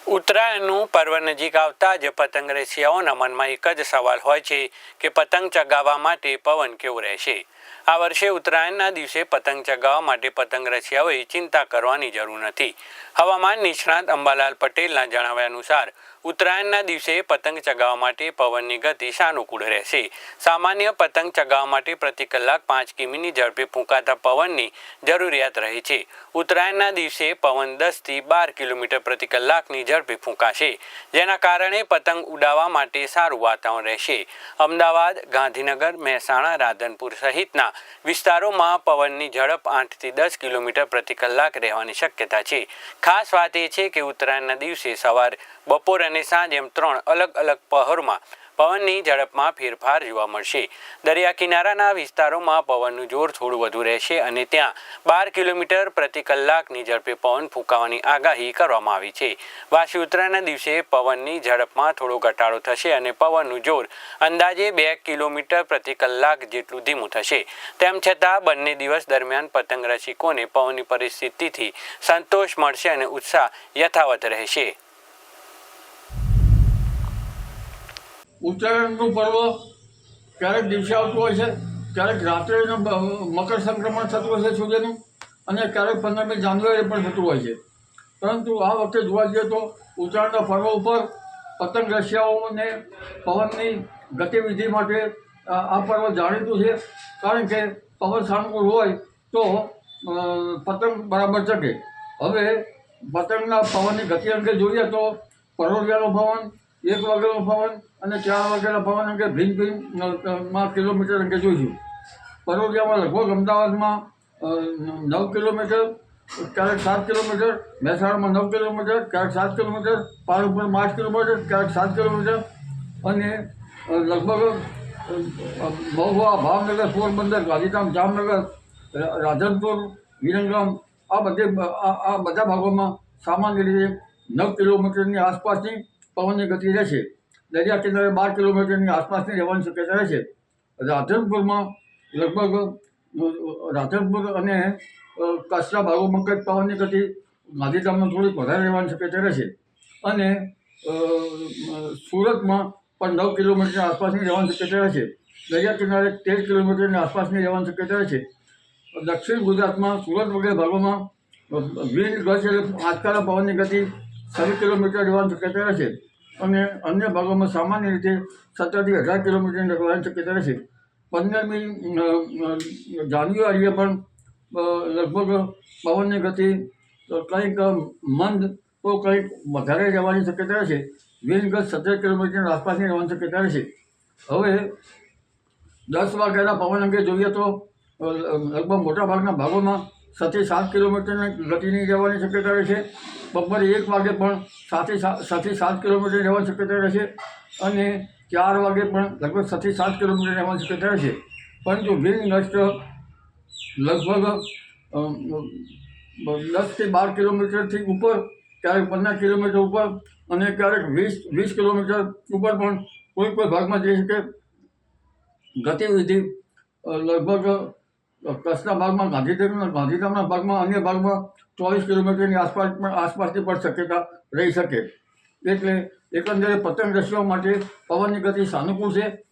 ઉત્તરાયણનું પર્વ નજીક આવતા જ પતંગ રસિયાઓના મનમાં એક જ સવાલ હોય છે કે પતંગ ચગાવવા માટે પવન કેવો રહેશે। આ વર્ષે ઉત્તરાયણના દિવસે પતંગ ચગાવવા માટે પતંગ રસિયાઓએ ચિંતા કરવાની જરૂર નથી। હવામાન નિષ્ણાત અંબાલાલ પટેલના જણાવ્યા અનુસાર ઉત્તરાયણના દિવસે પતંગ ચગાવવા માટે પવનની ગતિ સાનુકૂળ રહેશે। સામાન્ય પતંગ ચગાવવા માટે પ્રતિ કલાક 5 કિમીની ઝડપે ફૂંકાતા પવનની જરૂરિયાત રહે છે। ઉત્તરાયણના દિવસે પવન 10 થી 12 કિલોમીટર પ્રતિ કલાકની ઝડપે ફૂંકાશે, જેના કારણે પતંગ ઉડાવવા માટે સારું વાતાવરણ રહેશે। અમદાવાદ, ગાંધીનગર, મહેસાણા, રાધનપુર સહિતના વિસ્તારોમાં પવનની ઝડપ 8 થી 10 કિલોમીટર પ્રતિ કલાક રહેવાની શક્યતા છે। ખાસ વાત એ છે કે ઉત્તરાયણના દિવસે સવાર, બપોર અને સાંજ એમ 3 અલગ અલગ પહોરમાં પવનની ઝડપમાં ફેરફાર જોવા મળશે। દરિયા કિનારાના વિસ્તારોમાં પવનનું જોર થોડું વધુ રહેશે અને ત્યાં 12 કિલોમીટર પ્રતિ કલાકની ઝડપે પવન ફૂંકાવાની આગાહી કરવામાં આવી છે। વાસી ઉત્તરાયણના દિવસે પવનની ઝડપમાં થોડો ઘટાડો થશે અને પવનનું જોર અંદાજે 2 કિલોમીટર પ્રતિ કલાક જેટલું ધીમું થશે। તેમ છતાં બંને દિવસ દરમિયાન પતંગ રસિકોને પવનની પરિસ્થિતિથી સંતોષ મળશે અને ઉત્સાહ યથાવત રહેશે। ઉત્તરાયણનું પર્વ ક્યારેક દિવસે આવતું હોય છે, ક્યારેક રાત્રે મકર સંક્રમણ થતું હોય છે સૂર્યનું, અને ક્યારેક 15મી જાન્યુઆરી પણ થતું હોય છે। પરંતુ આ વખતે જોવા જઈએ તો ઉત્તરાયણના પર્વ ઉપર પતંગ રસિયાઓને પવનની ગતિવિધિ માટે આ પર્વ જાણીતું છે, કારણ કે પવન સાનુકૂળ હોય તો પતંગ બરાબર ચગે। હવે પતંગના પવનની ગતિ અંગે જોઈએ તો પરોઢિયાનો પવન, 1 વાગ્યાનો પવન અને 4 વાગ્યાના પવન અંગે ભિન્ન ભિન્ન કિલોમીટર અંગે જોઈશું। પરોઢિયામાં લગભગ અમદાવાદમાં 9 કિલોમીટર, ક્યારેક 7 કિલોમીટર, મહેસાણામાં 9 કિલોમીટર, ક્યારેક 7 કિલોમીટર, પાલનપુરમાં 8 કિલોમીટર, ક્યારેક 7 કિલોમીટર, અને લગભગ મહુવા, ભાવનગર, પોરબંદર, ગાંધીધામ, જામનગર, રાધનપુર, વિરંગામ આ બધા ભાગોમાં સામાન્ય રીતે 9 કિલોમીટરની આસપાસની પવનની ગતિ રહેશે। દરિયા કિનારે 12 કિલોમીટરની આસપાસની રહેવાની શક્યતા રહેશે। રાધનપુરમાં લગભગ રાધનપુર અને કચ્છના ભાગોમાં કંઈક પવનની ગતિ ગાંધીધામમાં થોડીક વધારે રહેવાની શક્યતા રહેશે, અને સુરતમાં પણ 9 કિલોમીટરની આસપાસની રહેવાની શક્યતા રહેશે। દરિયા કિનારે 13 કિલોમીટરની આસપાસની રહેવાની શક્યતા રહેશે। દક્ષિણ ગુજરાતમાં સુરત વગેરે ભાગોમાં વિન્ડ ગસ્ટ એટલે આંચકાના પવનની ગતિ 6 કિલોમીટર રહેવાની શક્યતા રહેશે, અને અન્ય ભાગોમાં સામાન્ય રીતે 17 થી 18 કિલોમીટરની રહેવાની શક્યતા રહેશે। 15મી જાન્યુઆરીએ પણ લગભગ પવનની ગતિ કંઈક મંદ તો કંઈક વધારે રહેવાની શક્યતા રહેશે। વિન્ડ ગસ્ટ 17 કિલોમીટરની આસપાસની રહેવાની શક્યતા રહેશે। હવે 10 વાગ્યાના પવન અંગે જોઈએ તો લગભગ મોટાભાગના ભાગોમાં 6 થી 7 કિલોમીટરની ગતિની રહેવાની શક્યતા રહેશે। બપોરે 1 વાગે પણ 6 થી 7 કિલોમીટર રહેવાની શક્યતા રહેશે, અને 4 વાગે પણ લગભગ 6 થી 7 કિલોમીટર રહેવાની શક્યતા રહેશે। પરંતુ વિન્ડ ગસ્ટ લગભગ 10 થી 12 કિલોમીટરથી ઉપર, ક્યારેક 15 કિલોમીટર ઉપર, અને ક્યારેક 20 કિલોમીટર ઉપર પણ કોઈ ભાગમાં જઈ શકે। ગતિવિધિ લગભગ કચ્છના ભાગમાં, ગાંધીધામના ભાગમાં, અન્ય ભાગમાં 24 કિલોમીટરની આસપાસની પણ શક્યતા રહી શકે। એટલે એકંદરે પતંગ રસિયાઓ માટે પવનની ગતિ સાનુકૂળ છે,